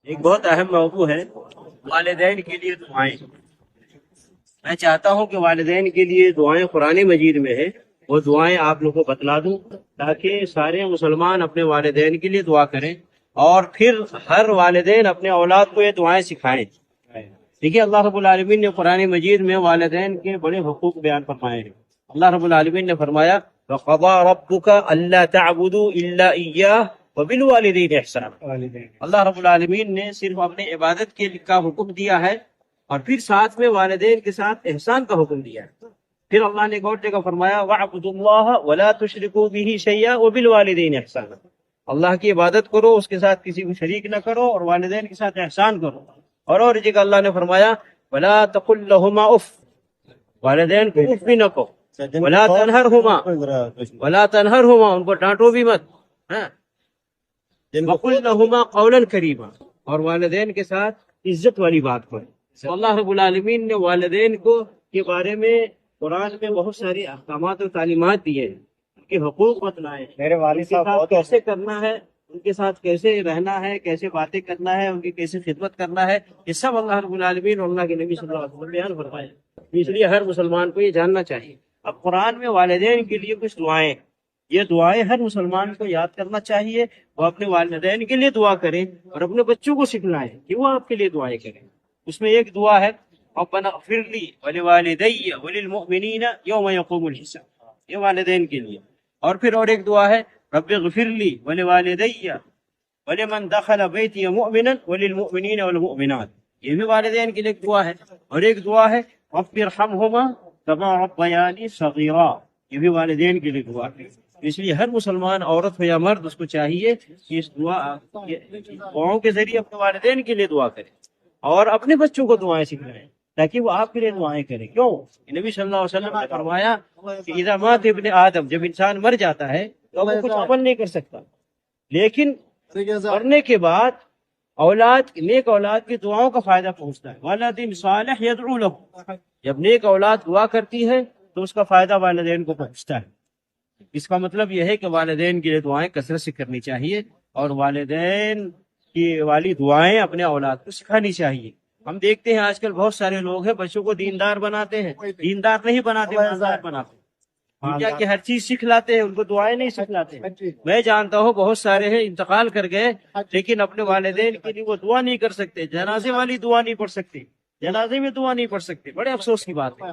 ایک بہت اہم موضوع ہے والدین کے لیے دعائیں۔ میں چاہتا ہوں کہ والدین کے لیے دعائیں قرآن مجید میں ہے، وہ دعائیں آپ لوگوں کو بتلا دوں تاکہ سارے مسلمان اپنے والدین کے لیے دعا کریں، اور پھر ہر والدین اپنے اولاد کو یہ دعائیں سکھائیں۔ دیکھیے، اللہ رب العالمین نے قرآن مجید میں والدین کے بڑے حقوق بیان فرمائے ہیں۔ اللہ رب العالمین نے فرمایا وَقَضَىٰ رَبُّكَ أَلَّا تَعْبُدُوا إِلَّا إِيَّاهُ وَبِالْوَالِدَيْنِ إِحْسَانًا۔ اللہ رب العالمین نے صرف اپنے عبادت کا حکم دیا ہے، اور پھر ساتھ میں والدین کے ساتھ احسان کا حکم دیا ہے۔ پھر اللہ نے ایک اور جگہ فرمایا وَاعْبُدُوا اللَّهَ وَلَا تُشْرِكُوا بِهِ شَيْئًا وَبِالْوَالِدَيْنِ إِحْسَانًا۔ اللہ کی عبادت کرو، اس کے ساتھ کسی کو شریک نہ کرو، اور والدین کے ساتھ احسان کرو۔ اور جگہ اللہ نے فرمایا وَلَا تَقُل لَّهُمَا اُفٍّ، والدین کو اف بھی نہ کہو، وَلَا تَنْهَرْهُمَا، وَلَا تَنْهَرْهُمَا، ان کو ڈانٹو بھی مت، وَقُلْ لَهُمَا قَوْلًا كَرِيمًا، اور والدین کے ساتھ عزت والی بات کرو۔ تو اللہ رب العالمین نے والدین کے بارے میں قرآن میں بہت ساری احکامات اور تعلیمات دی ہیں، ان کے حقوق بتلائے ہیں، میرے والد صاحب بہت کیسے کرنا ہے، ان کے ساتھ کیسے رہنا ہے، کیسے باتیں کرنا ہے، ان کی کیسے خدمت کرنا ہے، یہ سب اللہ رب العالمین اور اللہ کے نبی صلی اللہ علیہ وسلم بیان فرمائے۔ اس لیے ہر مسلمان کو یہ جاننا چاہیے۔ اب قرآن میں والدین کے لیے کچھ دعائیں، یہ دعائیں ہر مسلمان کو یاد کرنا چاہیے، وہ اپنے والدین کے لیے دعا کریں اور اپنے بچوں کو سکھلائیں کہ وہ آپ کے لیے دعائیں کریں۔ اس میں ایک دعا ہے ربنا اغفر لی ولوالدی وللمؤمنین یوم یقوم الحساب، یہ والدین کے لیے۔ اور پھر ایک دعا ہے رب اغفر لی ولوالدی ولمن دخل بیتی مؤمنا وللمؤمنین والمؤمنات، یہ بھی والدین کے لیے ایک دعا ہے۔ اور ایک دعا ہے رب ارحمہما کما ربیانی صغیرا، یہ بھی والدین کے لیے دعا ہے۔ اس لیے ہر مسلمان عورت ہو یا مرد، اس کو چاہیے کہ اس دعاؤں کے ذریعے اپنے والدین کے لیے دعا کرے اور اپنے بچوں کو دعائیں سکھائیں تاکہ وہ آپ کے لیے دعائیں کریں۔ کیوں؟ نبی صلی اللہ علیہ وسلم نے فرمایا کہ اذا مات ابن آدم، جب انسان مر جاتا ہے تو وہ کچھ عمل نہیں کر سکتا، لیکن مرنے کے بعد نیک اولاد کی دعاؤں کا فائدہ پہنچتا ہے۔ ولد صالح یدعو له، جب نیک اولاد دعا کرتی ہے تو اس کا فائدہ والدین کو پہنچتا ہے۔ اس کا مطلب یہ ہے کہ والدین کے لیے دعائیں کثرت سے کرنی چاہیے، اور والدین کی والی دعائیں اپنے اولاد کو سکھانی چاہیے۔ ہم دیکھتے ہیں آج کل بہت سارے لوگ ہیں بچوں کو دیندار بناتے ہیں، دیندار نہیں بناتے، مالدار بناتے ہیں، دنیا کی ہر چیز سکھلاتے ہیں، ان کو دعائیں نہیں سکھلاتے ہیں۔ میں جانتا ہوں بہت سارے ہیں انتقال کر گئے، لیکن اپنے والدین کے لیے وہ دعا نہیں کر سکتے، جنازے والی دعا نہیں پڑھ سکتے، جنازے میں دعا نہیں پڑھ سکتے۔ بڑے افسوس کی بات ہے۔